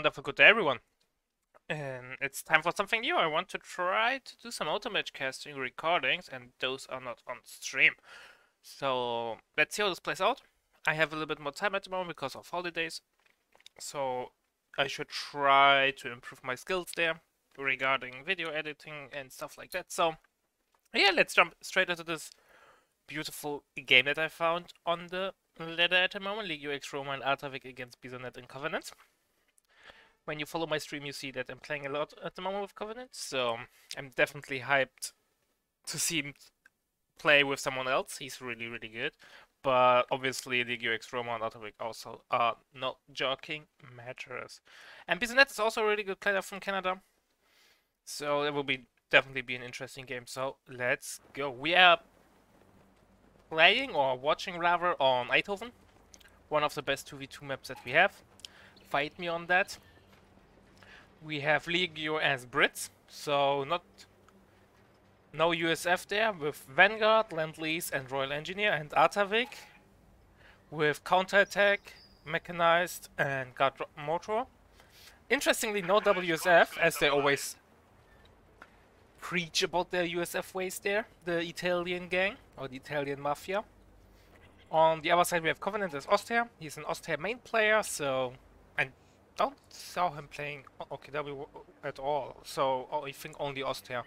wonderful good day, everyone. And it's time for something new. I want to try to do some auto-match casting recordings, and those are not on stream. So let's see how this plays out. I have a little bit more time at the moment because of holidays, so I should try to improve my skills there regarding video editing and stuff like that. So yeah, let's jump straight into this beautiful game that I found on the ladder at the moment. Legioxroma and Artavick against Bissonnette and Convenant. When you follow my stream, you see that I'm playing a lot at the moment with Covenant, so I'm definitely hyped to see him play with someone else. He's really, really good. But obviously, Legioxroma and Artavick also are not joking matters. And Bissonnette is also a really good player from Canada, so it will definitely be an interesting game. So let's go. We are playing, or watching rather, on Eindhoven, one of the best 2v2 maps that we have. Fight me on that. We have Legio as Brits, so no USF there, with Vanguard, Lend-Lease and Royal Engineer, and Artavick with Counterattack, Mechanized and Guard Motor. Interestingly, no WSF, as they always preach about their USF ways there, the Italian gang, or the Italian Mafia. On the other side we have Covenant as Austria. He's an Austria main player, so don't saw him playing OKW at all, so I think only Austria.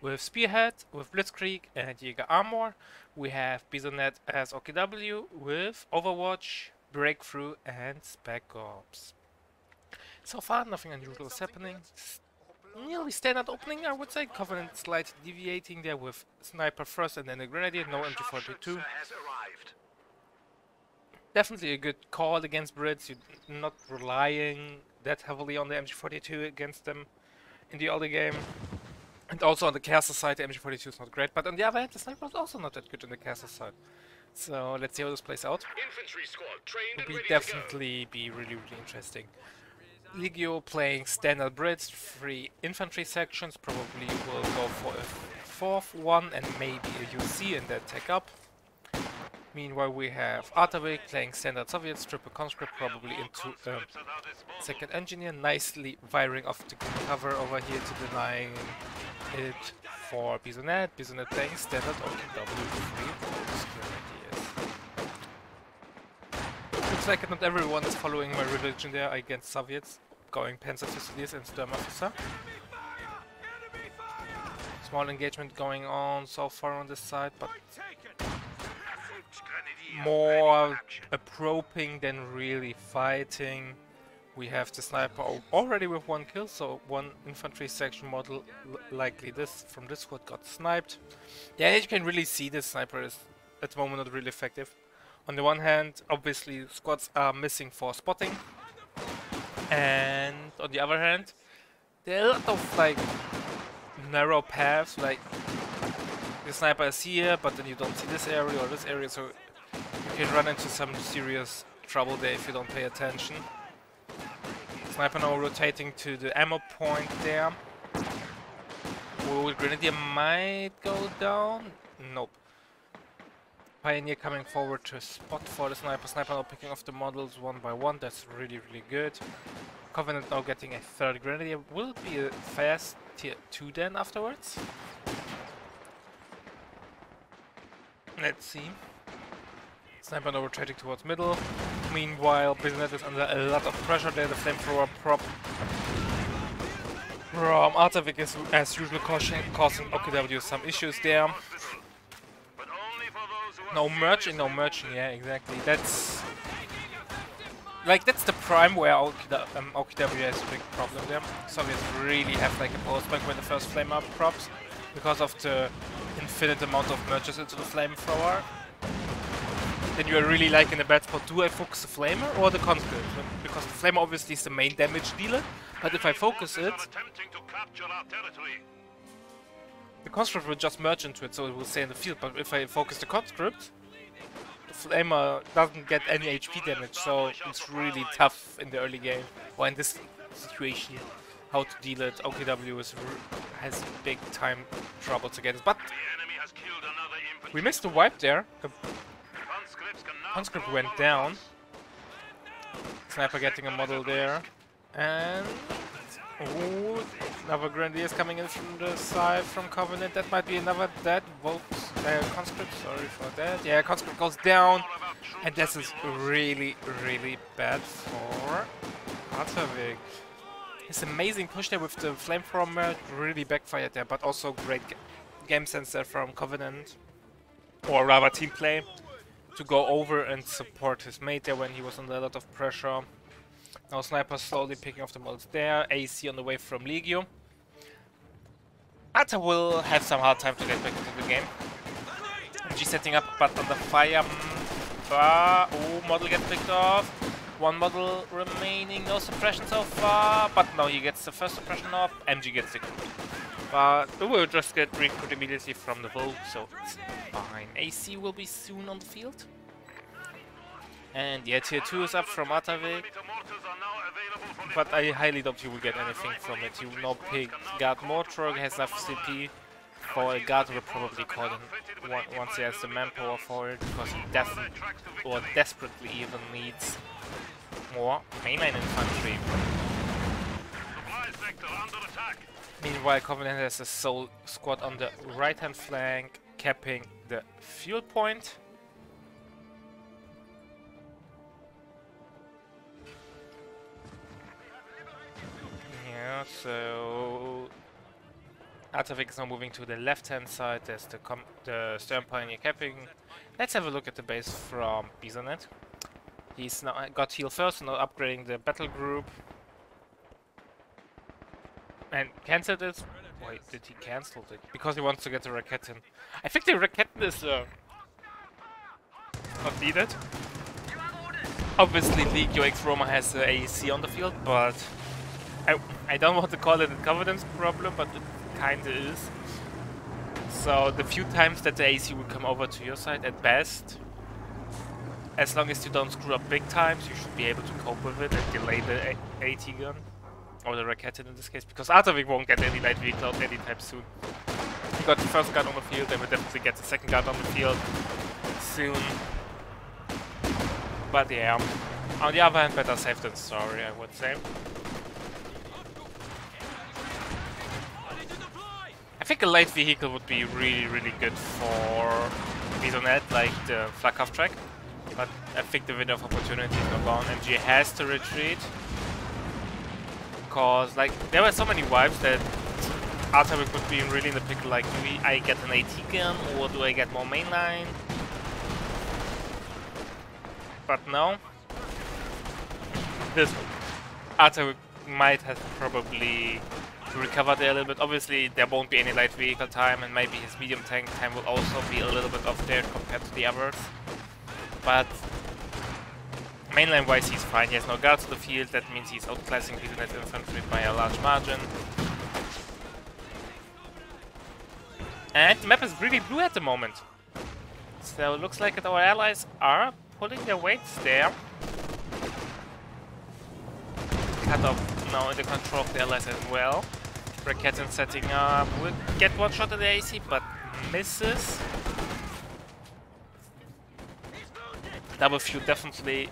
With Spearhead, with Blitzkrieg and Jäger Armor, we have Bissonnette as OKW with Overwatch, Breakthrough and Spec Ops. So far nothing unusual is happening. Nearly standard opening, I would say. Covenant slightly deviating there with Sniper first and then a Grenadier, no MG42. Definitely a good call against Brits. You're not relying that heavily on the MG42 against them in the early game. And also on the caster side, the MG42 is not great. But on the other hand, the sniper is also not that good on the caster side. So let's see how this plays out. It will definitely be really, really interesting. Legio playing standard Brits, 3 infantry sections. Probably will go for a 4th one and maybe a UC and then take up. Meanwhile, we have Artavick playing standard Soviets, triple conscript, probably into second engineer, nicely firing off the cover over here to denying it for Bissonnette. Bissonnette playing standard OKW 3 Looks like not everyone is following my religion there against Soviets, going Panzer Fusiliers and Sturm Officer. Small engagement going on so far on this side, but more a probing than really fighting. We have the sniper already with 1 kill, so 1 infantry section model likely this from this squad got sniped. Yeah, you can really see the sniper is at the moment not really effective. On the one hand, obviously squads are missing for spotting, and on the other hand, there are a lot of like narrow paths, like the sniper is here, but then you don't see this area or this area, so you can run into some serious trouble there if you don't pay attention. Sniper now rotating to the ammo point there. Will Grenadier might go down? Nope. Pioneer coming forward to spot for the sniper. Sniper now picking off the models one by one. That's really, really good. Covenant now getting a 3rd Grenadier. Will it be a fast tier 2 then afterwards? Let's see. Sniper now rotating towards middle. Meanwhile, Bissonnette is under a lot of pressure there. The flamethrower prop from Artavick is, as usual, causing OKW some issues there. No merging, yeah, exactly. That's the prime where OKW has a big problem there. Soviets really have like a post bank when the first flame up props because of the infinite amount of merges into the flamethrower. Then you are really like in a bad spot. Do I focus the flamer or the conscript? Because the flamer obviously is the main damage dealer, but if I focus it, the conscript will just merge into it, so it will stay in the field. But if I focus the conscript, the flamer doesn't get any HP damage, so it's really tough in the early game, or in this situation, how to deal it. OKW has big time troubles against, but we missed the wipe there. Conscript went down. Sniper getting a model there. And ooh, another Grenadiers coming in from the side from Covenant. That might be another dead vote. Conscript, sorry for that. Yeah, Conscript goes down. And this is really, really bad for Artavick. His amazing push there with the flamethrower really backfired there, but also great game sense there from Covenant. Or rather team play. To go over and support his mate there when he was under a lot of pressure. Now Sniper slowly picking off the models there. AC on the way from Legio. Arta will have some hard time to get back into the game. G setting up but under fire. Oh, model gets picked off. One model remaining, no suppression so far. But now he gets the first suppression off. MG gets the coup. But we'll just get recruit immediately from the Vogue, so it's fine. AC will be soon on the field. And yeah, tier 2 is up from Artavick. But I highly doubt you will get anything from it. You will now pick Guard Mortar, has enough CP for a Guard will probably call him once he has the manpower for it, because he definitely or desperately even needs more mainline infantry. Meanwhile, Covenant has a Soul Squad on the right hand flank, capping the fuel point. Yeah, so Artavick is now moving to the left hand side. There's the Stern Pioneer capping. Let's have a look at the base from Bissonnette. He's now got heal first, now upgrading the battle group. And cancelled it. Wait, did he cancel it? Because he wants to get the Raketin. I think the Raketin is not needed. Obviously, Legioxroma has AEC on the field, but I don't want to call it a Covenant's problem, but it kinda is. So the few times that the AEC will come over to your side, at best, as long as you don't screw up big times, you should be able to cope with it and delay the AT gun. Or the Raketin in this case, because Artavick won't get any light vehicle out anytime soon. He got the first guard on the field, and will definitely get the second guard on the field soon. But yeah, on the other hand, better safe than sorry, I would say. I think a light vehicle would be really, really good for Bissonnette, like the flak half track. But I think the window of opportunity is not gone. MG has to retreat. Because, like, there were so many vibes that Artavick would be really in the pickle, like, do I get an AT gun or do I get more mainline? But no. This Artavick might have probably recovered there a little bit. Obviously, there won't be any light vehicle time, and maybe his medium tank time will also be a little bit off there compared to the others. But mainline wise, he's fine. He has no guards to the field. That means he's outclassing Bissonnette infantry by a large margin. And the map is really blue at the moment. So it looks like our allies are pulling their weights there. Cut off now in the control of the allies as well. Raketin setting up. Will get one shot at the AC, but misses. Double feud definitely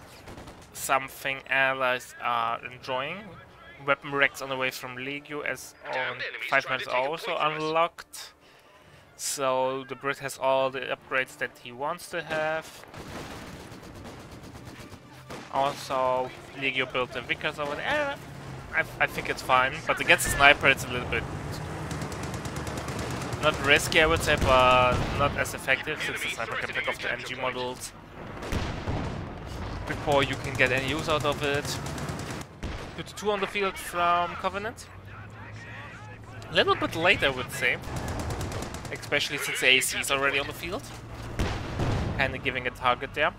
something allies are enjoying. Weapon racks on the way from Legio as on 5 minutes are also unlocked. So the Brit has all the upgrades that he wants to have. Also, Legio built the Vickers over there. I think it's fine, but against the sniper it's a little bit not risky, I would say, but not as effective, since the sniper can pick off the MG models before you can get any use out of it. Put 2 on the field from Covenant. A little bit late, I would say, especially since the AC is already on the field. Kinda giving a target there.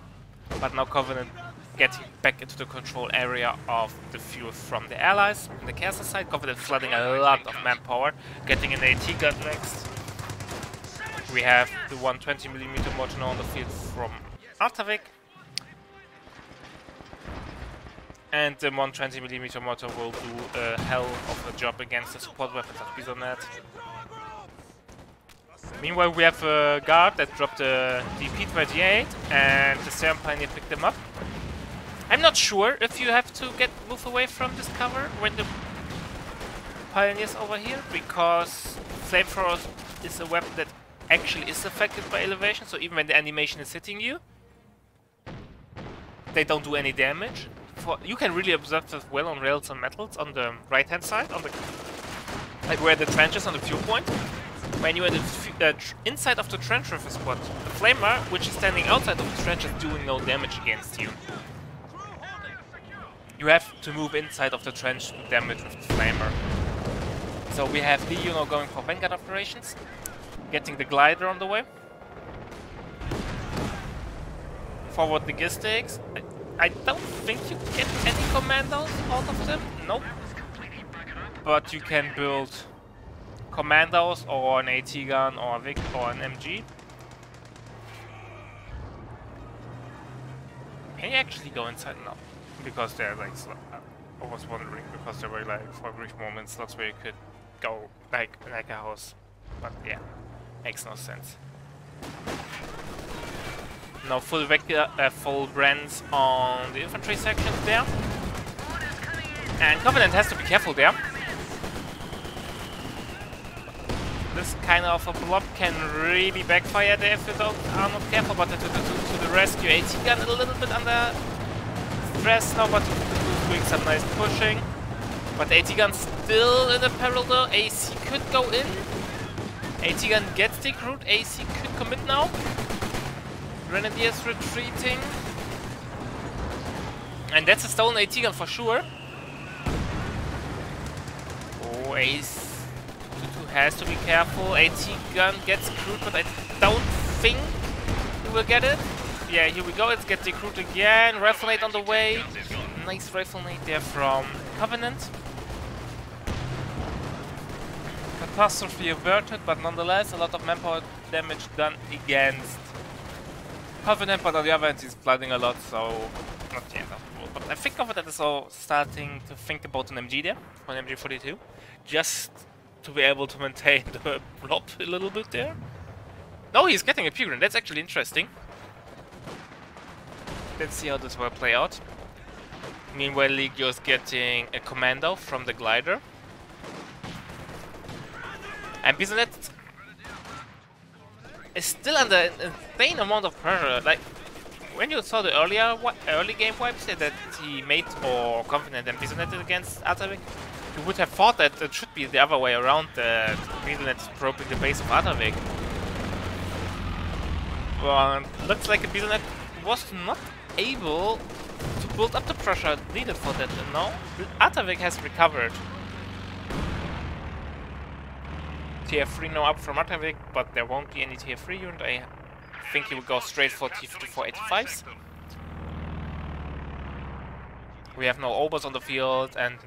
But now Covenant getting back into the control area of the fuel from the allies. On the castle side, Covenant flooding a lot of manpower, getting an AT gun next. We have the 120mm mortar now on the field from Artavick. And the 120mm mortar will do a hell of a job against the support weapons of Bissonnette. Meanwhile, we have a guard that dropped a DP-28 and the Serum Pioneer picked them up. I'm not sure if you have to move away from this cover when the Pioneer's over here, because Flamethrower is a weapon that actually is affected by elevation, so even when the animation is hitting you, they don't do any damage. You can really observe this well on Rails and Metals on the right hand side, on the like where the trench is on the fuel point. When you're in the inside of the trench with a squad, the flamer, which is standing outside of the trench, is doing no damage against you. You have to move inside of the trench to damage with the flamer. So we have Lee now going for Vanguard operations, getting the glider on the way. Forward logistics. I don't think you get any commandos out of them, nope. But you can build commandos or an AT gun or a Vic or an MG. Can you actually go inside now? Because they're like, I was wondering, because there were like for brief moments slots where you could go like a house. But yeah, makes no sense. Now full brands on the infantry sections there. And Covenant has to be careful there. This kind of a blob can really backfire there if you are not careful, but to the rescue. AT gun a little bit under stress now, but doing some nice pushing. But AT gun still in a peril though. AC could go in. AT gun gets the recruit. AC could commit now. Grenadiers retreating. And that's a stolen AT gun for sure. Oh, Ace has to be careful. AT gun gets recruit, but I don't think he will get it. Yeah, here we go. Let's get the recruit again. Rifle nade on the way. Nice rifle nade there from Covenant. Catastrophe averted, but nonetheless a lot of manpower damage done against Covenant, but on the other hand he's flooding a lot, so not the end of the world. But I think Covenant is all starting to think about an MG there, for an MG42, just to be able to maintain the blob a little bit there. No, he's getting a Pugrin, that's actually interesting. Let's see how this will play out. Meanwhile, Legio's getting a commando from the glider. And Bissonnette is still under an insane amount of pressure. Like, when you saw the early game wipes that he made or Convenant and Bissonnette against Artavick, you would have thought that it should be the other way around, that Bissonnette is probing the base of Artavick. But looks like Bissonnette was not able to build up the pressure needed for that. Now, Artavick has recovered. Tier 3 now up from Artavick, but there won't be any Tier 3 unit. I think he will go straight for T-5485s. We have no Obers on the field, and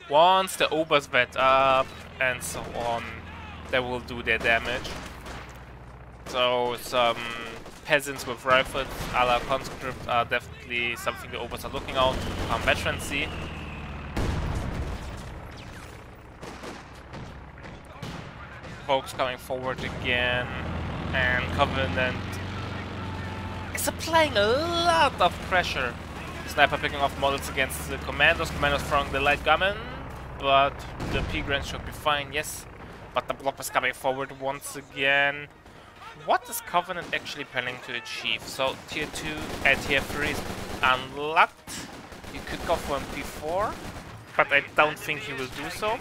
once the Obers wet up and so on, they will do their damage. So some peasants with rifles a la conscript are definitely something the Obers are looking out for veterancy. Folks coming forward again, and Covenant is applying a lot of pressure. Sniper picking off models against the commandos throwing the light gunmen, but the P-Grants should be fine, yes. But the blob is coming forward once again. What is Covenant actually planning to achieve? So tier 2 and tier 3 is unlocked. You could go for MP4, but I don't think he will do so.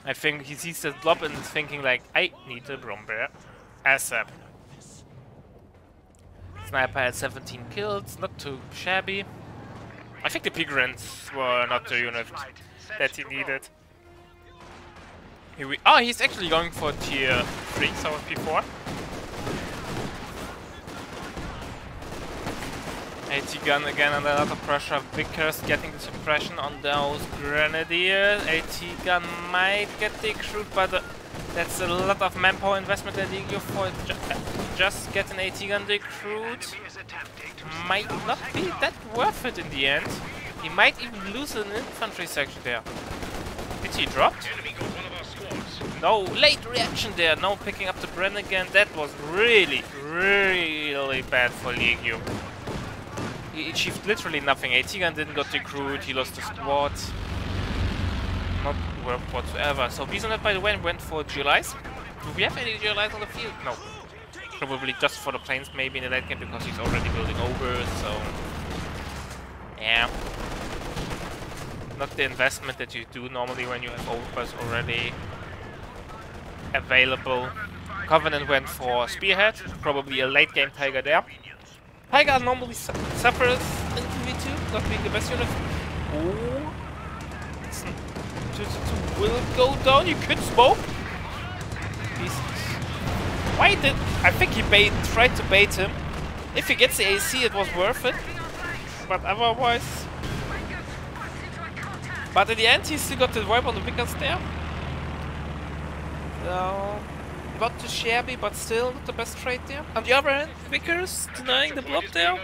I think he sees the blob and is thinking like, I need a Brombear ASAP. Sniper had 17 kills, not too shabby. I think the Pigrants were not the unit that he needed. Here we he's actually going for tier 3, so P4. AT gun again under a lot of pressure. Vickers getting the suppression on those grenadiers. AT gun might get the recruit, but that's a lot of manpower investment that you for just get an AT gun recruit. Might not be that worth it in the end. He might even lose an infantry section there. Did he drop? No, late reaction there. No picking up the Bren again. That was really, really bad for Legio. He achieved literally nothing. AT gun didn't got recruit. He lost the squad. Not worked whatsoever. So Bissonnette, by the way, went for GLIs. Do we have any GLIs on the field? No. Probably just for the planes, maybe in the late game, because he's already building over. So yeah. Not the investment that you do normally when you have overs already available. Covenant went for Spearhead, probably a late game Tiger there. Tiger normally suffers in 2v2, not being the best unit. Ooh. 2-2 will go down, you could smoke. Why did... I think he tried to bait him. If he gets the AC it was worth it. But otherwise... But in the end he still got the wipe on the Vickers there. So... Not too shabby, but still not the best trade there. On the other hand, Vickers denying the blob there.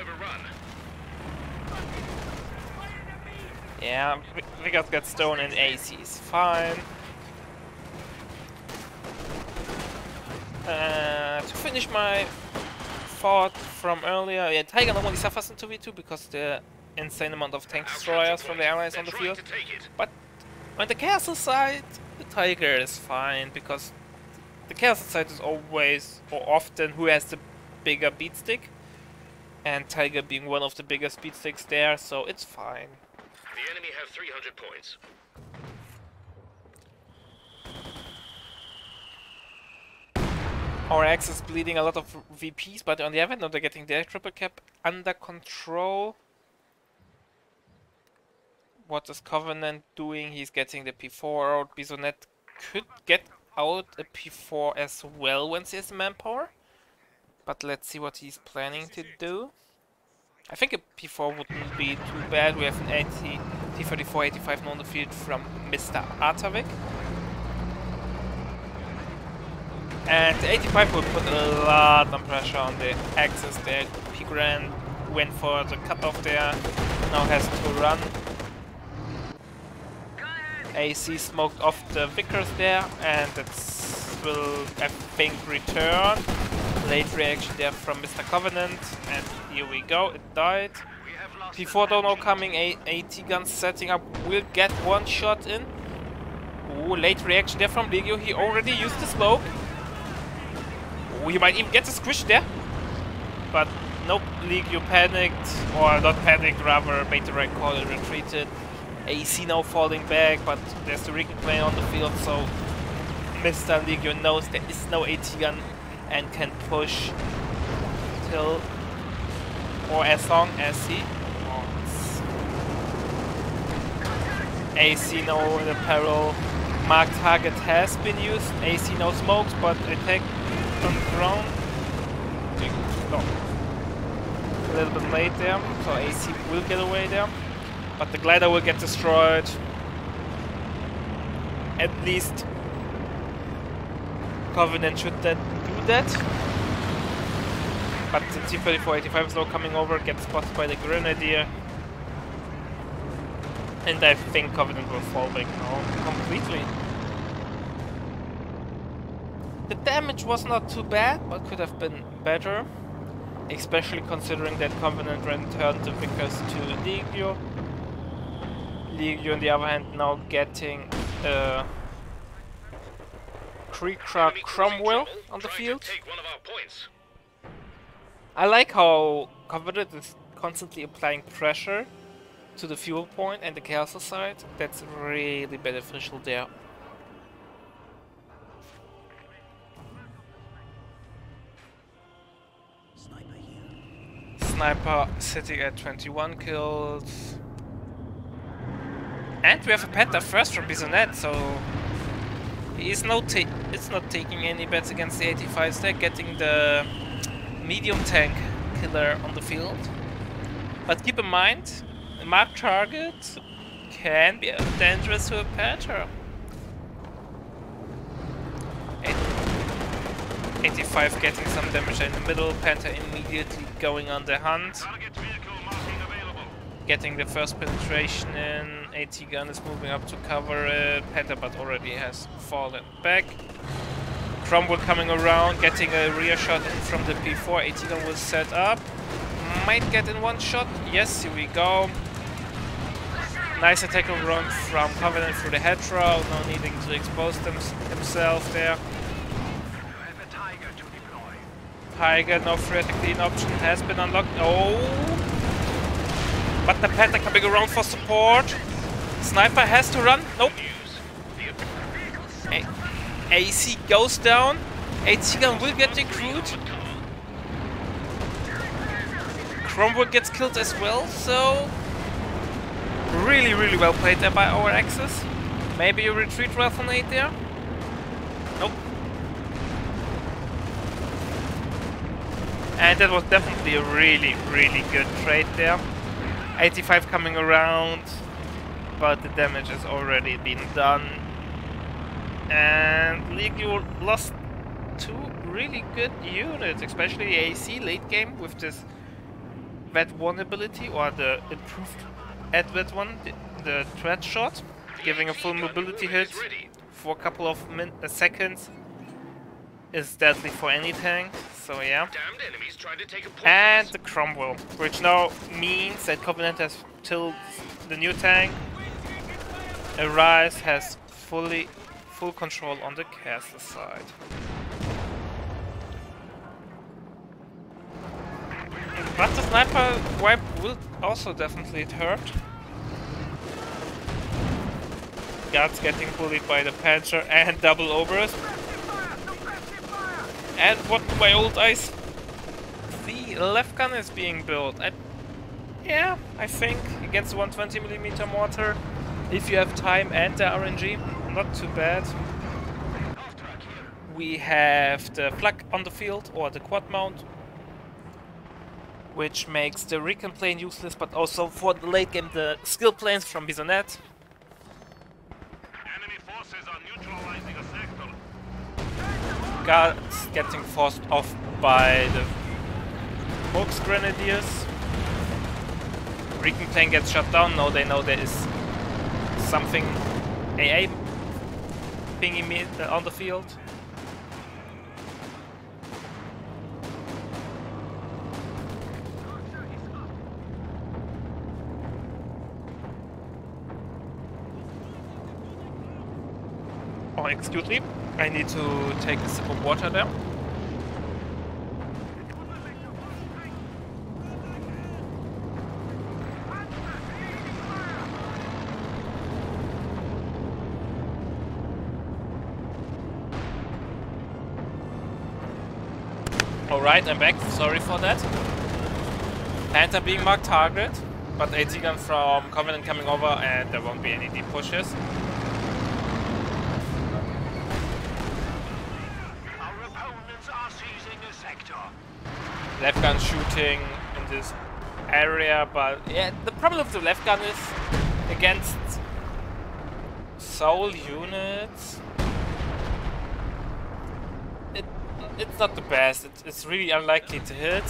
Yeah, Vickers gets stone and AC is fine. To finish my thought from earlier, yeah, Tiger normally suffers in 2v2 because the insane amount of tank destroyers from the allies on the field. But on the castle side, the Tiger is fine because the castle side is always, or often, who has the bigger beat stick. And Tiger being one of the biggest beat sticks there, so it's fine. The enemy have 300 points. Our Axe is bleeding a lot of VPs, but on the other hand, they're getting their triple cap under control. What is Covenant doing? He's getting the P4 out. Bissonnette could get out a P4 as well once he has the manpower. But let's see what he's planning to do. I think a P4 wouldn't be too bad. We have an T-34, 85 on the field from Mr. Artavick. And the 85 will put a lot of pressure on the axis there. P-Grand went for the cutoff there, now has to run. AC smoked off the Vickers there, and that will, I think, return. Late reaction there from Mr. Covenant, and here we go, it died. P4 don't know coming, AT guns setting up, will get one shot in. Ooh, late reaction there from Legio, he already used the smoke. Ooh, he might even get the squish there. But nope, Legio panicked, or not panicked, rather made the right call and retreated. AC now falling back, but there's the Recon plane on the field, so Mr. Legio knows there is no AT gun and can push till or as long as he wants. AC now in the peril. Marked target has been used. AC now smokes, but attack on the ground. No. A little bit late there, so AC will get away there. But the glider will get destroyed. At least Covenant should then do that. But the T-34-85 is now coming over, gets spotted by the Grenadier. And I think Covenant will fall back now completely. The damage was not too bad, but could have been better. Especially considering that Covenant returned the Vickers to Legio. Legio, on the other hand, now getting Creekra Cromwell on the field. I like how Covenant is constantly applying pressure to the fuel point and the castle side. That's really beneficial there. Sniper sitting at 21 kills. And we have a Panther first from Bissonnette, so it's not taking any bets against the 85s. They're getting the medium tank killer on the field. But keep in mind, a marked target can be dangerous to a Panther. 85 getting some damage in the middle, Panther immediately going on the hunt. Getting the first penetration in. AT gun is moving up to cover it. Panther but already has fallen back. Cromwell coming around, getting a rear shot in from the P4. AT gun will set up. Might get in one shot. Yes, here we go. Nice attack run from Covenant through the hedgerow. No needing to expose himself there. Tiger, no threat, a clean option has been unlocked. Oh! But the Panther coming around for support. Sniper has to run. Nope. AC goes down. AT gun will get recruit. Cromwell gets killed as well, so really, really well played there by our Axis. Maybe a retreat Riflenate there. Nope. And that was definitely a really, really good trade there. 85 coming around, but the damage has already been done. And Legio lost two really good units, especially the AC late game with this VET1 ability, or the improved at VET1, the threat shot, giving a full mobility hit for a couple of seconds is deadly for any tank, so yeah. And the Cromwell, which now means that Covenant has till the new tank arrives, has full control on the castle side. But the sniper wipe will also definitely hurt. Guards getting bullied by the Panther and double overs. And what my old eyes, the left gun is being built. Yeah, I think against the 120mm mortar, if you have time and the RNG, not too bad. We have the flak on the field, or the quad mount, which makes the recon plane useless, but also for the late game the skill planes from Bissonnette. Enemy forces are neutralizing a sector. Guards getting forced off by the Volks Grenadiers. Recon plane gets shut down. Now they know there is something AA pinging me on the field. Oh, excuse me. I need to take a sip of water there. Alright, I'm back. Sorry for that. Panther being marked target, but AT gun from Covenant coming over, and there won't be any deep pushes. Left gun shooting in this area, but yeah, the problem with the left gun is against soul units. It's not the best. It's really unlikely to hit.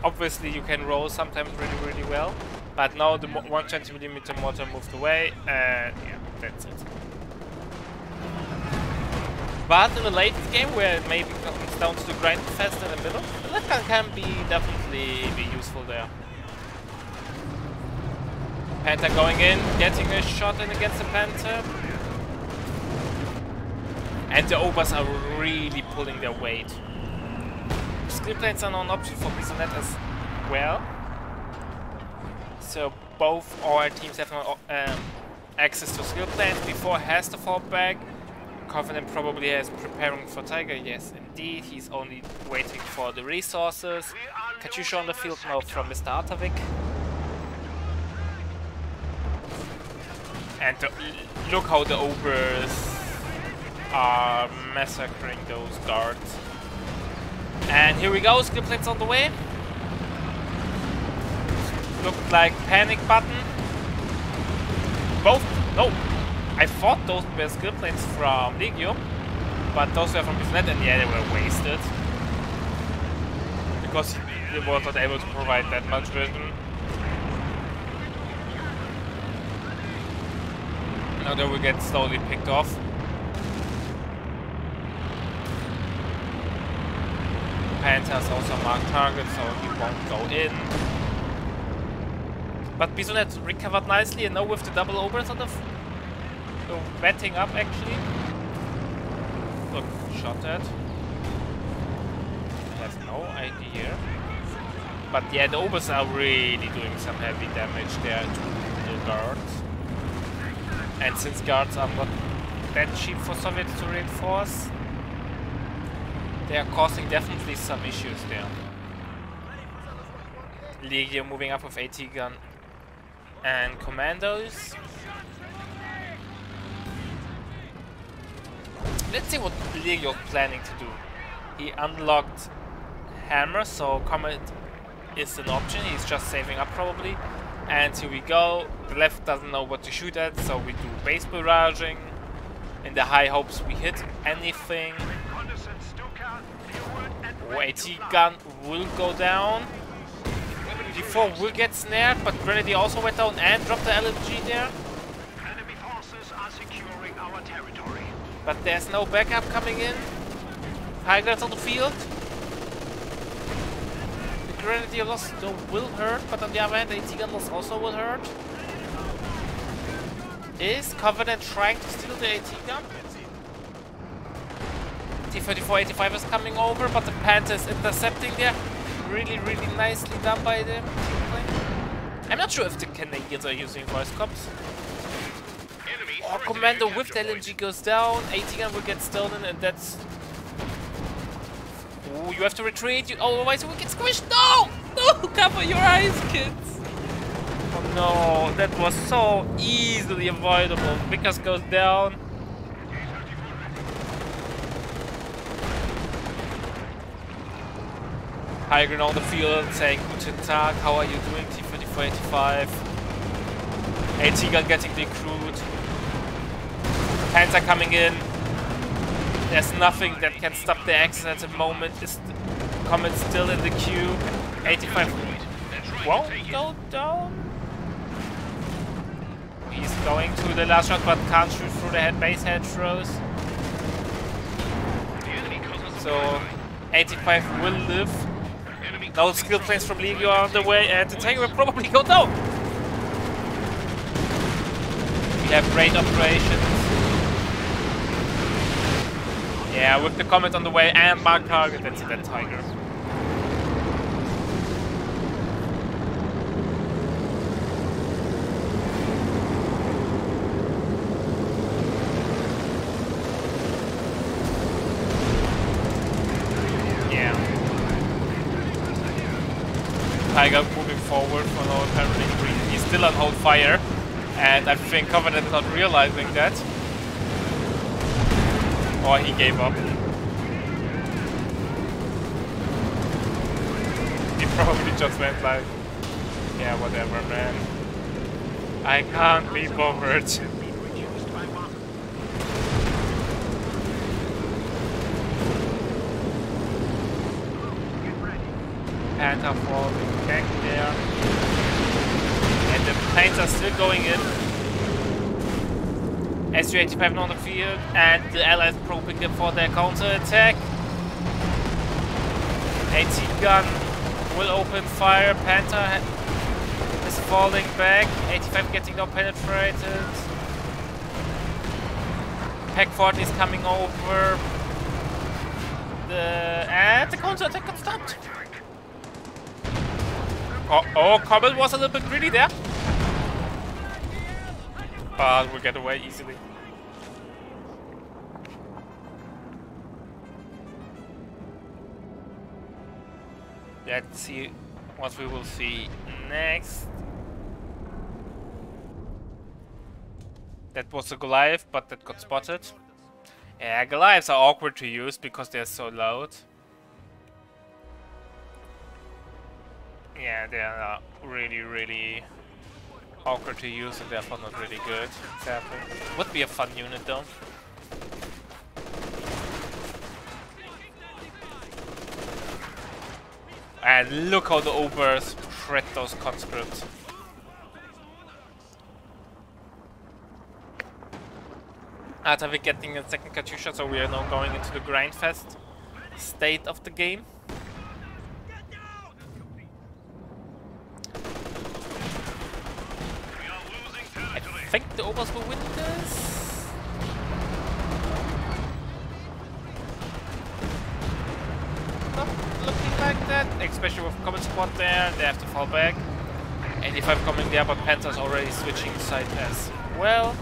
Obviously, you can roll sometimes really, really well, but now the 120mm mortar moved away, and yeah, that's it. But in the late game, where it maybe comes down to the grind fest in the middle, the left gun can definitely be useful there. Panther going in, getting a shot in against the Panther. And the Obers are really pulling their weight. Skill planes are now an option for Bissonnette as well. So both our teams have now access to skill planes. Before has to fall back. Covenant probably is preparing for Tiger. Yes, indeed. He's only waiting for the resources. Katyusha on the field now from Mr. Artavick. And look how the Obers are massacring those guards. And here we go, skill plates on the way. Looked like panic button. Both, no. I thought those were skill plates from Legio, but those were from Bissonnette, and yeah, they were wasted. Because he was not able to provide that much vision. Now they will get slowly picked off. Panther's also marked target, so he won't go in. But Bissonnette recovered nicely, and now with the double over sort of wetting up actually. Look, shot at. I have no idea. But yeah, the overs are really doing some heavy damage there to the guards. And since guards are not that cheap for Soviets to reinforce, they are causing definitely some issues there. Legio moving up with AT gun and commandos. Let's see what Legio is planning to do. He unlocked hammer, so combat is an option. He's just saving up probably. And here we go. The left doesn't know what to shoot at, so we do base barraging in the high hopes we hit anything. AT gun will go down. D4 will get snared, but Grenadier also went down and dropped the LMG there. Enemy forces are securing our territory. But there's no backup coming in. Tigers on the field. The Grenadier loss though will hurt, but on the other hand, the AT gun loss also will hurt. Is Covenant trying to steal the AT gun? T-34-85 is coming over, but the Panther is intercepting there. Really, really nicely done by them. I'm not sure if the Canadians are using voice cops. Oh, Commando with the LMG goes down. AT gun will get stolen, and that's. Ooh, you have to retreat. Otherwise, you will get squished. No! No! Cover your eyes, kids. Oh no, that was so easily avoidable. Vickers goes down. High ground on the field saying Guten Tag, how are you doing? T-34-85. AT gun getting recruit. Panther coming in. There's nothing that can stop the access at the moment. Is the Comet still in the queue? 85 won't go down. He's going to the last shot but can't shoot through the base hedgerows. So 85 will live. No skill planes from Legio are on the way, and the tank will probably go down. We have great operations. Yeah, with the Comet on the way and mark target, that's a dead Tiger. Tiger moving forward for no apparent reason. He's still on hold fire, and I think Covenant is not realizing that. Or he gave up. He probably just went like, yeah, whatever, man. I can't be bothered. Panther falling back there. And the planes are still going in. Su-85 on the field, and the Allies probing them for their counter-attack. AT gun will open fire. Panther is falling back. 85 getting now penetrated. Pack 40 is coming over. And the counter-attack got stopped. Oh, Comet was a little bit greedy there. But we'll get away easily. Let's see what we will see next. That was a Goliath, but that got spotted. Yeah, Goliaths are awkward to use because they're so loud. Yeah, they are really, really awkward to use and therefore not really good. Exactly. Would be a fun unit though. And look how the Obers shred those conscripts. Artavick getting a second Katyusha, so we are now going into the grindfest state of the game. I think the Obers will win this. Not looking like that, especially with Comet Squad there, they have to fall back. 85 coming there, but Panther's already switching side as well.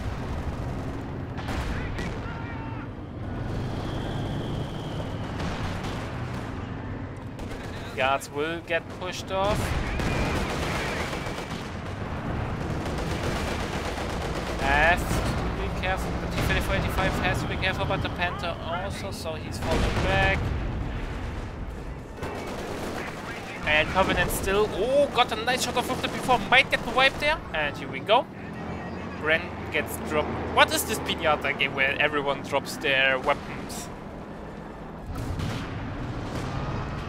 Guards will get pushed off. Has to be careful. The T-3485 has to be careful, but the Panther also, so he's falling back. And Covenant still. Oh, got a nice shot of Victor before. Might get the wipe there. And here we go. Ren gets dropped. What is this Pinata game where everyone drops their weapons?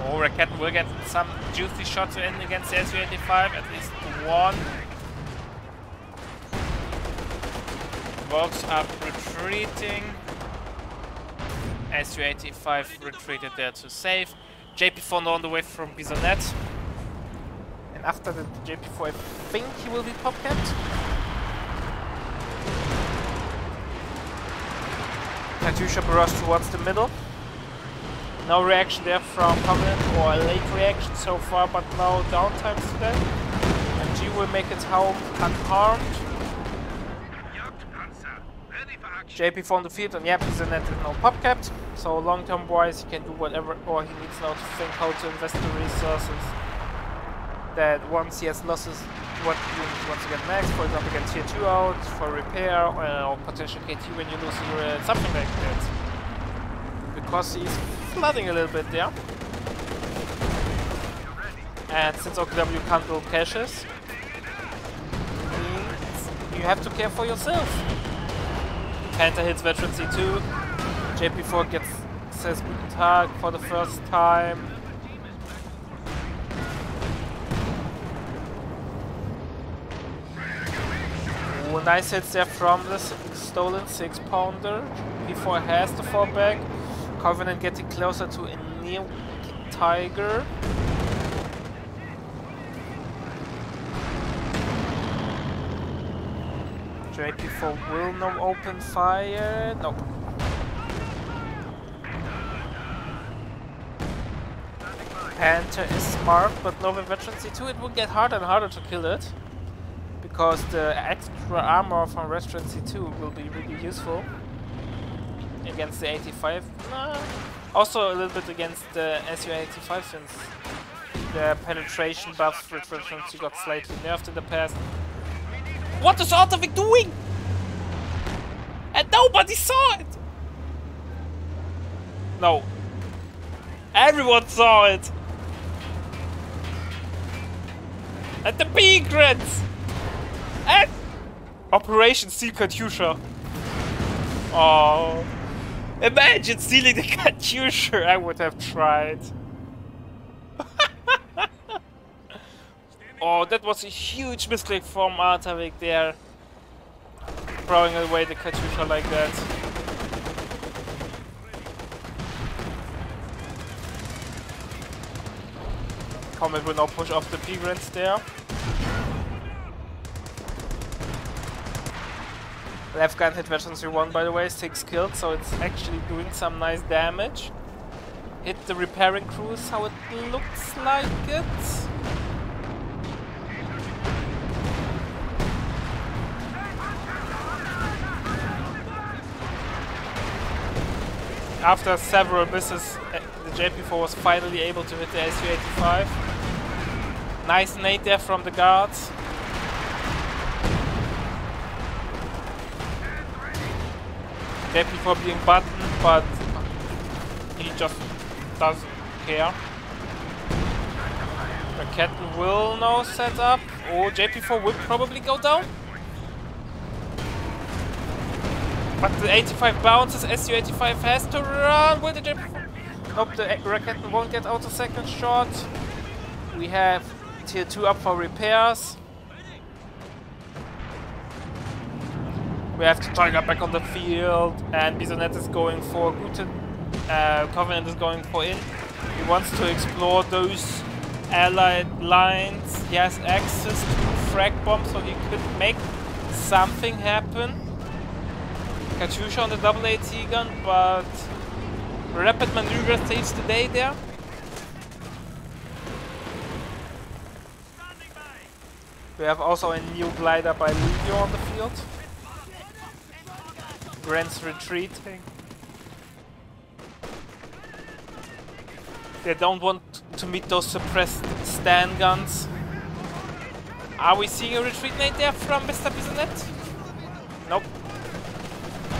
Oh, Raketten will get some juicy shots in against the Su-85, at least one. Vox up retreating. Su-85 retreated there to save. JP4 on the way from Bissonnette. And after the JP4, I think he will be pop-capped. Katyusha barrage towards the middle. No reaction there from Covenant, or a late reaction so far, but no downtimes to that. And G will make it home unharmed. JP4 on the field, and yep, Bissonnette is now pop-capped. So long-term wise, he can do whatever, or he needs now to think how to invest the resources. That once he has losses, what he wants to get next, for example, get tier 2 out for repair, or potential KT when you lose your something like that. Because he's flooding a little bit there. And since OKW can't build caches, you have to care for yourself. Panther hits Veteran C2. JP4 gets says Guten Tag for the first time. Oh, nice hits there from the stolen 6-pounder. P4 has to fall back. Covenant getting closer to a new Kingtiger. JP4 will not open fire. Nope. Panther is smart, but no Veteran C2. It will get harder and harder to kill it. Because the extra armor from Veteran C2 will be really useful against the 85. Also a little bit against the Su-85 since the penetration buff with Veteran C got slightly nerfed in the past. What is Artavick doing? And nobody saw it! No. Everyone saw it! And the Pigrants! And Operation Steal Katyusha. Oh. Imagine stealing the Katyusha! I would have tried. Oh, that was a huge mistake from Artavick there. Throwing away the Katyusha like that. Comet will now push off the Pigrants there. Left gun hit Veteran C1 by the way, 6 killed, so it's actually doing some nice damage. Hit the repairing crews, how it looks like it. After several misses, the JP4 was finally able to hit the Su-85. Nice nade there from the guards. JP4 being buttoned, but he just doesn't care. Raketten will now set up. Oh, JP4 will probably go down. But the 85 bounces, Su-85 has to run with the JP4. Nope, the Raketten won't get out a second shot. We have tier 2 up for repairs. We have Kingtiger back on the field, and Bissonnette is going for Guten. Covenant is going for in. He wants to explore those allied lines. He has access to frag bombs, so he could make something happen. Katyusha on the double AT gun, but rapid maneuver saves the day there. We have also a new glider by Legio on the field. Grant's retreating. They don't want to meet those suppressed Stan guns. Are we seeing a retreat nade there from Mr. Bissonnette? Nope.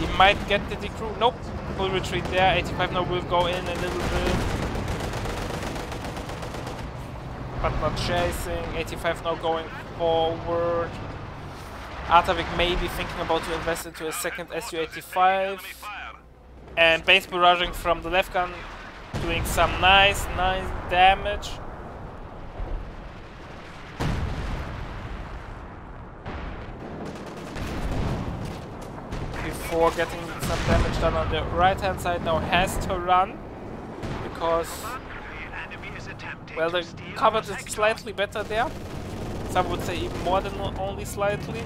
He might get the decrew. Nope. Full retreat there. 85 now will go in a little bit. But not chasing. 85 now going forward. Artavick may be thinking about to invest into a second Su-85. And base barraging from the left gun, doing some nice damage. Before getting some damage done on the right hand side, now has to run. Because, well, the cover is slightly better there. Some would say even more than only slightly.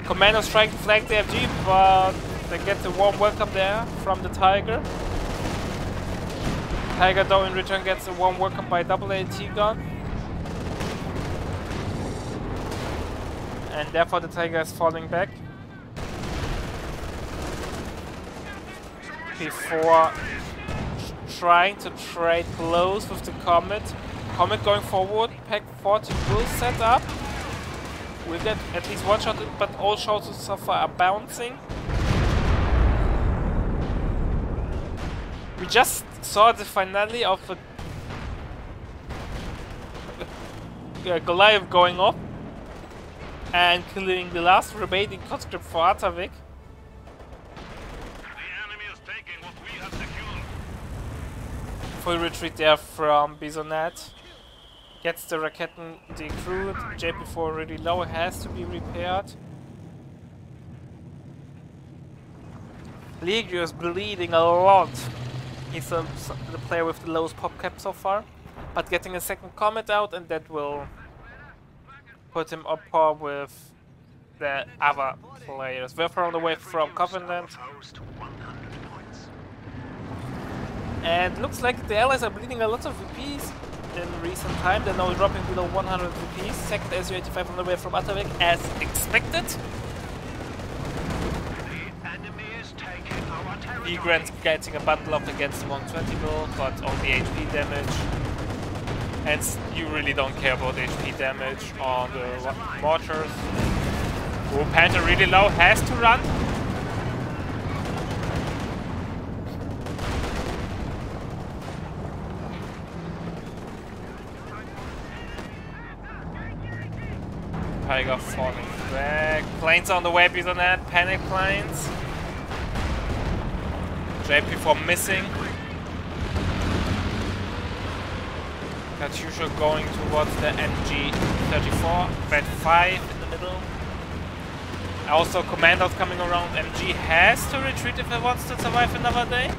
Commandos trying to flank the FG, but they get a warm welcome there from the Tiger. Tiger though in return gets a warm welcome by double AT gun. And therefore the Tiger is falling back. Before trying to trade blows with the Comet. Comet going forward, Pack 40 will set up. We'll get at least one shot, but all shots so far are bouncing. We just saw the finale of a Goliath going up and killing the last remaining conscript for Artavick. Full retreat there from Bissonnette. Gets the Raketen decrewed. JP4 really low, has to be repaired. Legio is bleeding a lot. He's the player with the lowest pop cap so far. But getting a second Comet out, and that will put him up par with the other players. We're on the way from Covenant. And looks like the allies are bleeding a lot of VPs in recent time. They're now dropping below 100 VPs. Second Su-85 on the way from Artavick as expected. Grant's getting a bundle up against 120 mil, but only HP damage. And you really don't care about HP damage on the mortars. Oh, Panther really low, has to run. Tiger falling back. Planes on the way, Bissonnette, panic planes. JP4 missing. Katyusha going towards the MG34. Red 5 in the middle. Also Commandos coming around. MG has to retreat if it wants to survive another day.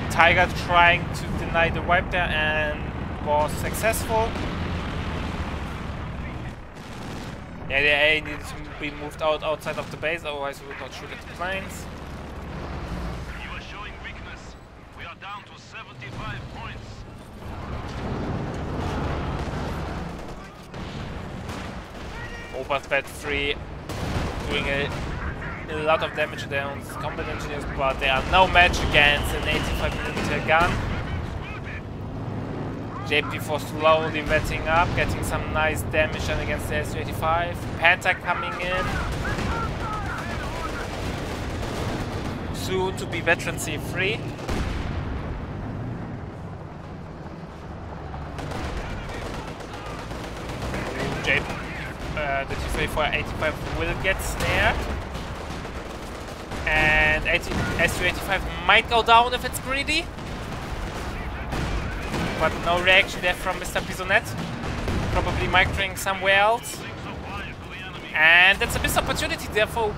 Tiger trying to deny the wipe there and was successful. Yeah, the A needed to be moved outside of the base, otherwise we would not shoot at the planes. You are showing weakness. We are down to 75 points. Obersped 3 doing a lot of damage there on combat engineers, but they are no match against an 85mm gun. JP4 slowly wetting up, getting some nice damage done against the Su-85. Panther coming in. Soon to be veterancy free. The T-34-85 will get snared. And Su-85 might go down if it's greedy. But no reaction there from Mr. Bissonnette. Probably microing somewhere else. And that's a missed opportunity there for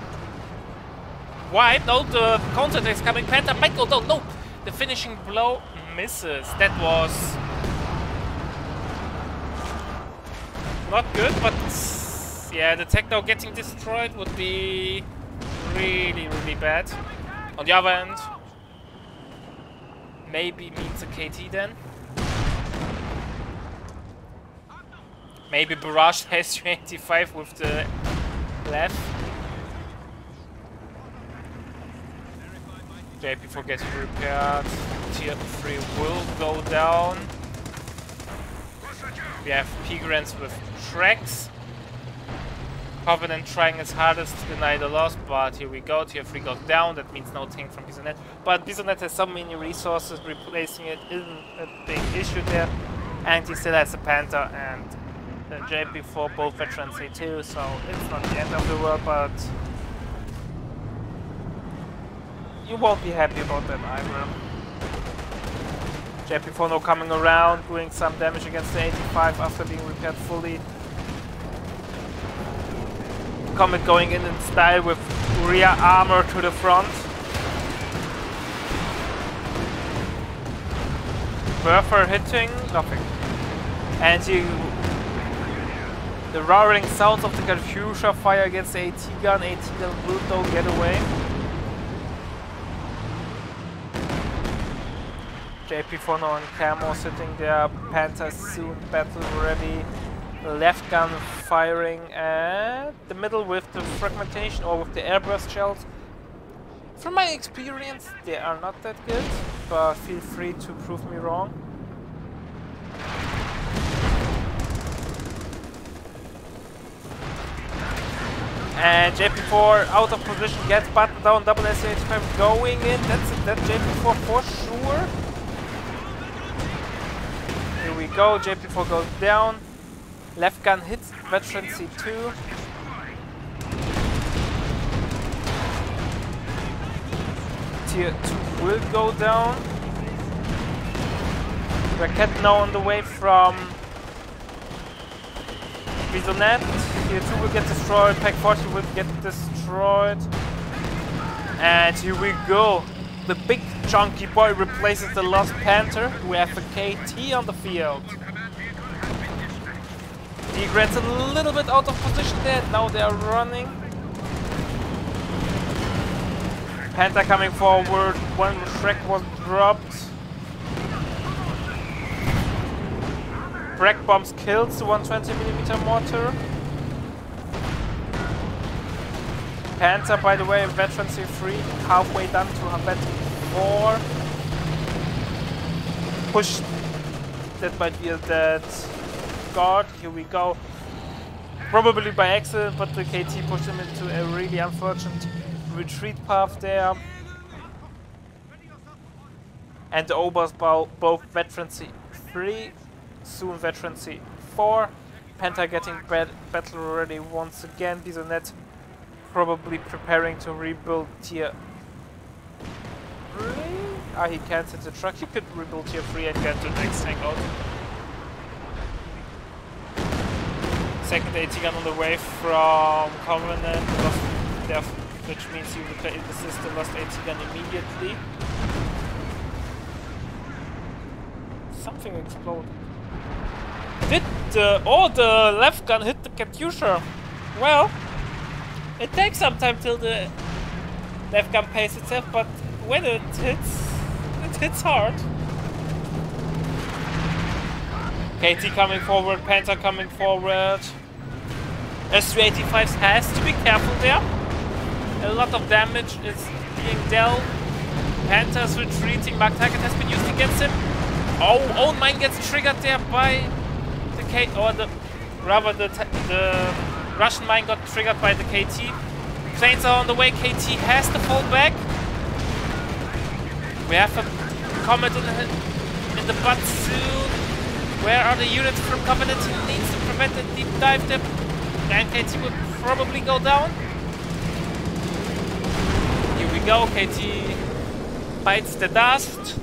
White. No, the counter-attack is coming. Panther might go down. No, the finishing blow misses. That was not good, but yeah, the Techno getting destroyed would be really, really bad. On the other end, maybe means a KT then. Maybe Barrage has 25 with the left. JP4 getting repaired. Tier 3 will go down. We have Pigrants with tracks. Covenant trying his hardest to deny the loss, but here we go. Tier 3 goes down. That means no tank from Bissonnette. But Bissonnette has so many resources, replacing it isn't a big issue there. And he still has a Panther and the JP4, both veterans C2, so it's not the end of the world, but you won't be happy about that either. JP4 now coming around, doing some damage against the 85 after being repaired fully. Comet going in style with rear armor to the front. Werfer hitting, nothing. And the roaring sounds of the Confucia fire against the AT gun. AT gun will though get away. JP4 now on camo sitting there. Panther soon battle ready. Left gun firing at the middle with the fragmentation or with the airburst shells. From my experience, they are not that good, but feel free to prove me wrong. And JP4 out of position, gets button down, double SH5 going in. That's it, that JP4 for sure. Here we go, JP4 goes down. Left gun hits veteran C2. Tier 2 will go down. Racket now on the way from Bissonnette. Tier 2 will get destroyed. Pack 40 will get destroyed. And here we go. The big chunky boy replaces the lost Panther. We have a KT on the field. Egrets a little bit out of position there. Now they are running. Panther coming forward. One Shrek was dropped. Break bombs kills the 120mm mortar. Panther, by the way, veteran C3, halfway done to veteran 4. Push. That might be a dead guard. Here we go. Probably by accident, but the KT pushed him into a really unfortunate retreat path there. And the Obers both veteran C3, soon veteran C4. Panther getting battle ready once again. Bissonnette probably preparing to rebuild tier 3. Ah, he can't hit the truck. He could rebuild tier 3 and get the next tank out. Second AT gun on the way from Convenant, lost death, which means you repair the system, lost AT gun immediately. Something exploded. Did the left gun hit the Katyusha? Well, it takes some time till the left gun pays itself, but when it hits hard. KT coming forward, Panther coming forward. S385 has to be careful there. A lot of damage is being dealt. Panther's retreating, Mark target has been used against him. Oh, own mine gets triggered there by the the Russian mine got triggered by the KT. Planes are on the way, KT has to fall back. We have a Comet in the butt soon. Where are the units from Covenant? He needs to prevent a deep dive there. And KT will probably go down. Here we go, KT bites the dust.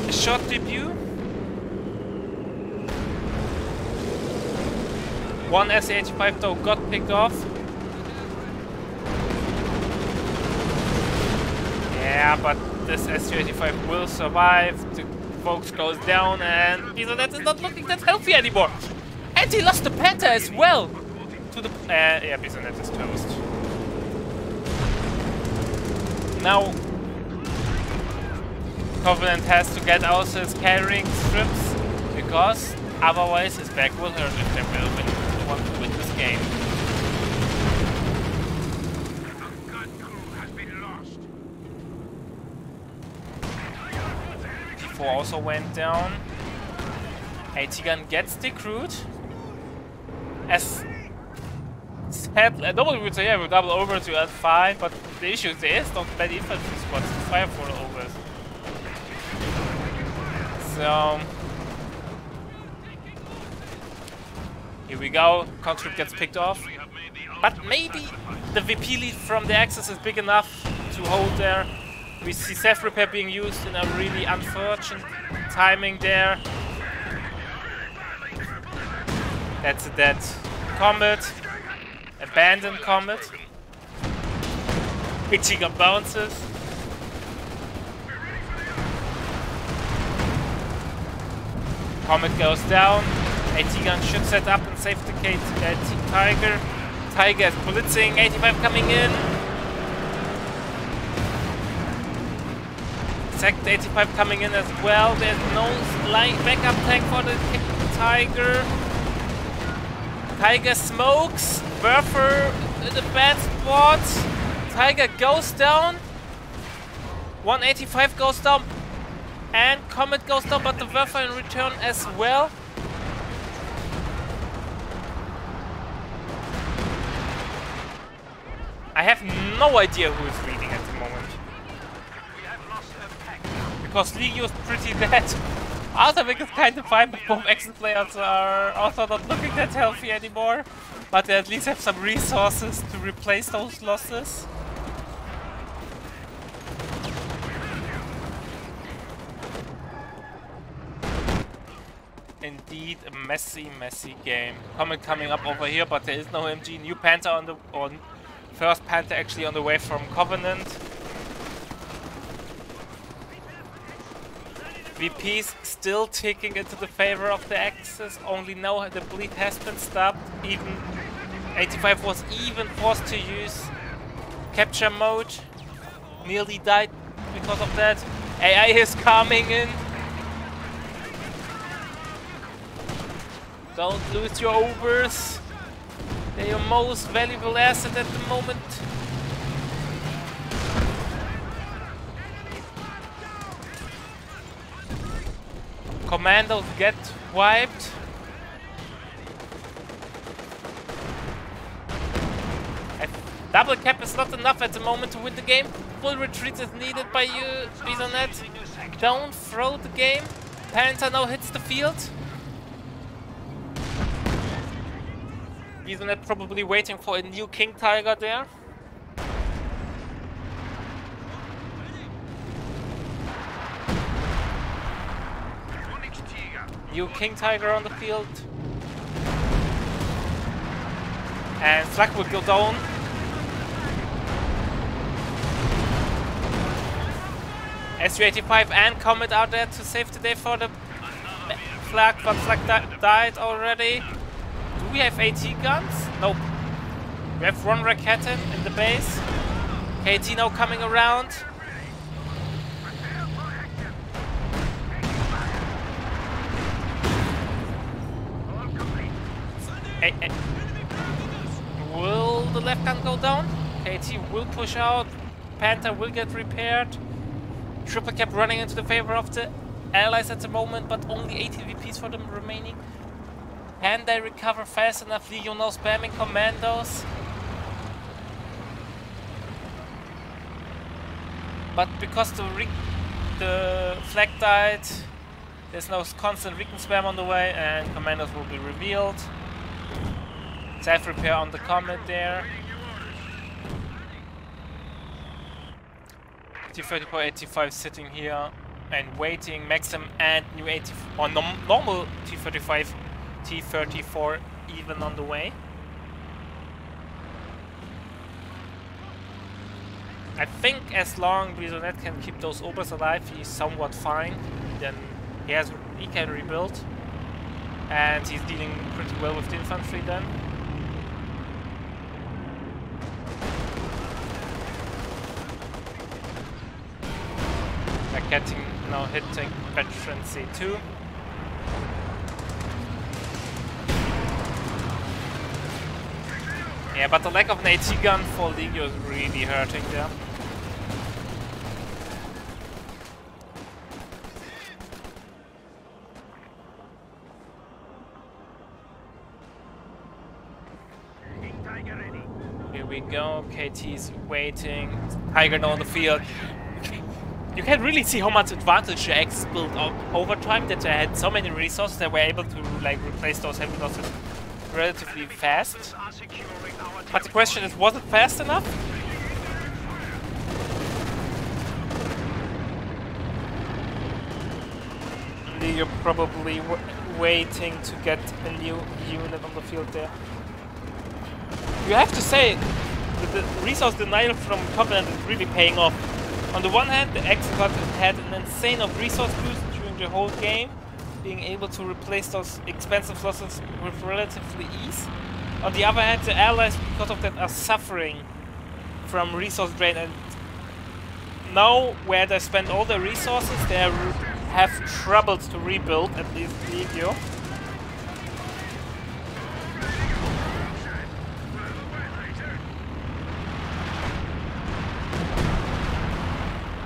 A short debut. One SC-85 though got picked off. Yeah, but this SU-85 will survive. The Volks goes down and Bissonnette is not looking that healthy anymore. And he lost the Panther as well. To the yeah, Bissonnette is toast. Now Covenant has to get out his carrying strips because otherwise his back will hurt if they will want to win this game. T4 also went down. AT gun gets decrewed. As said, nobody would say, yeah, we'll double over to L5, but the issue is there is not many infantry squads to fire for the overs. So here we go, conscript gets picked off. But maybe the VP lead from the Axis is big enough to hold there. We see self repair being used in a really unfortunate timing there. That's a dead combat. Abandoned combat. Kingtiger bounces. Comet goes down. AT gun should set up and save the Kingtiger. Tiger is blitzing. 85 coming in. Second 85 coming in as well. There's no backup tank for the Kingtiger. Tiger smokes. Werfer in a bad spot. Tiger goes down. 185 goes down. And Comet goes down, but the Werfer in return as well. I have no idea who is leading at the moment. Because Legio is pretty dead. Artavick is kind of fine, but both Axis players are also not looking that healthy anymore. But they at least have some resources to replace those losses. Indeed, a messy game. Comet coming up over here, but there is no MG. New Panther on the first Panther actually on the way from Covenant. VP's still ticking into the favor of the Axis. Only now the bleed has been stopped. Even 85 was even forced to use capture mode. Nearly died because of that. AI is coming in. Don't lose your overs. They're your most valuable asset at the moment. Commandos get wiped. Double cap is not enough at the moment to win the game. Full retreat is needed by you, Bissonnette. Don't throw the game. Panther now hits the field. Bissonnette probably waiting for a new Kingtiger there. New Kingtiger on the field. And Flak will go down. SU-85 and Comet are there to save the day for the Flak, but Flak died already. Do we have AT guns? Nope. We have one Raketen in the base. KT now coming around. Will the left gun go down? KT will push out. Panther will get repaired. Triple cap running into the favor of the allies at the moment, but only 80 VPs for them remaining. Can they recover fast enough? Legio now spamming commandos. But because the flag died, there's no constant recon spam on the way, and commandos will be revealed. Self-repair on the Comet there. T-34, 85 sitting here and waiting. Maxim and new 80 or normal T-35, T-34 even on the way. I think as long Bissonnette can keep those Obers alive, he's somewhat fine. Then he can rebuild, and he's dealing pretty well with the infantry then. They're getting now hitting veteran C2. Yeah, but the lack of an AT gun for Legio is really hurting there. Kingtiger ready. Here we go, KT's waiting, Tiger now on the field. You can really see how much advantage the Axis built up over time, that they had so many resources they were able to like replace those heavy losses relatively fast. But the question is, was it fast enough? You're probably waiting to get a new unit on the field there. You have to say that the resource denial from Covenant is really paying off. On the one hand, the Axis had an insane of resource boost during the whole game, being able to replace those expensive losses with relatively ease. On the other hand, the allies, because of that, are suffering from resource drain, and now where they spend all their resources, they have troubles to rebuild, at least Legio.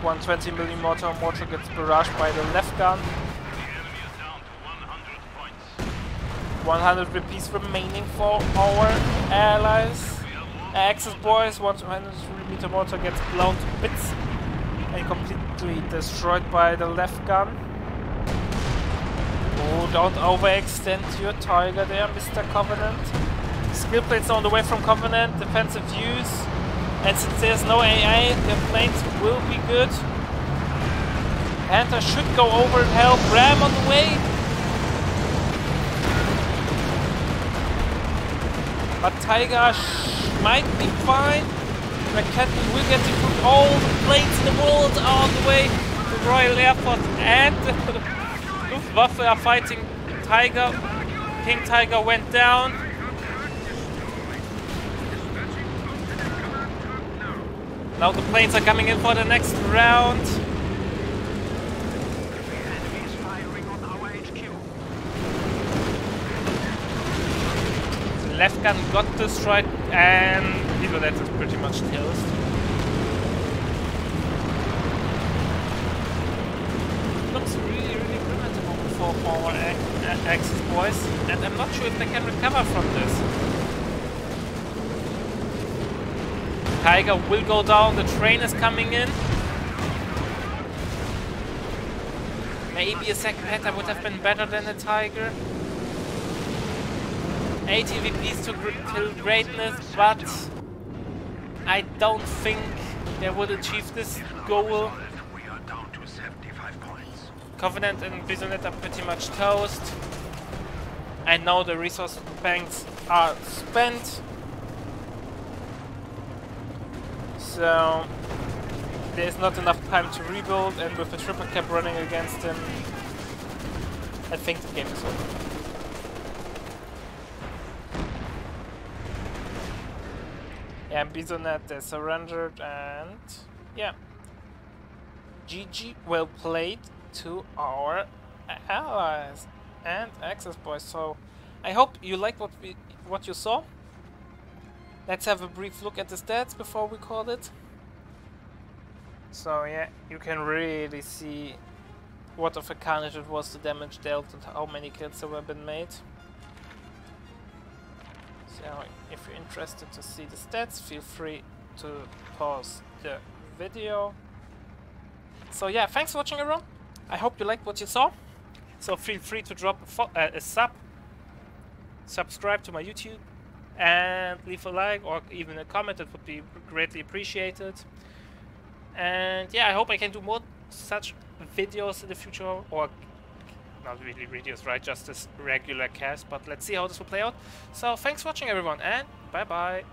$120 mortar gets barraged by the left gun. 100 rupees remaining for our allies. Axis boys, 100mm mortar gets blown to bits and completely destroyed by the left gun. Oh, don't overextend your Tiger there, Mr. Covenant. Skill plates on the way from Covenant, defensive use. And since there's no AI, the planes will be good. Panther should go over and help. Ram on the way. But Tiger might be fine. Captain will get to put all the planes in the world on the way. The Royal Air Force and the Luftwaffe are fighting Tiger. Kingtiger went down. Now the planes are coming in for the next round. The enemy is firing on our HQ. The left gun got destroyed, and Bissonnette is pretty much toast. Looks really grim at the moment for our Axis boys, and I'm not sure if they can recover from this. Tiger will go down, the train is coming in. Maybe a second header would have been better than a Tiger. 80 VPs till greatness, but I don't think they would achieve this goal. We are down to 75 points. Covenant and Bissonnette are pretty much toast. And now the resource banks are spent. So there's not enough time to rebuild, and with the triple cap running against him, I think the game is over. Yeah, Bissonnette they surrendered, and yeah. GG, well played to our allies and Axis boys. So I hope you liked what you saw. Let's have a brief look at the stats before we call it. So yeah, you can really see what of a carnage it was, the damage dealt, and how many kills have been made. So if you're interested to see the stats, feel free to pause the video. So yeah, thanks for watching everyone. I hope you liked what you saw. So feel free to drop a subscribe to my YouTube, and leave a like or even a comment. That would be greatly appreciated. And yeah, I hope I can do more such videos in the future, or not really reduced, right? Just this regular cast, but let's see how this will play out. So thanks for watching everyone, and bye bye.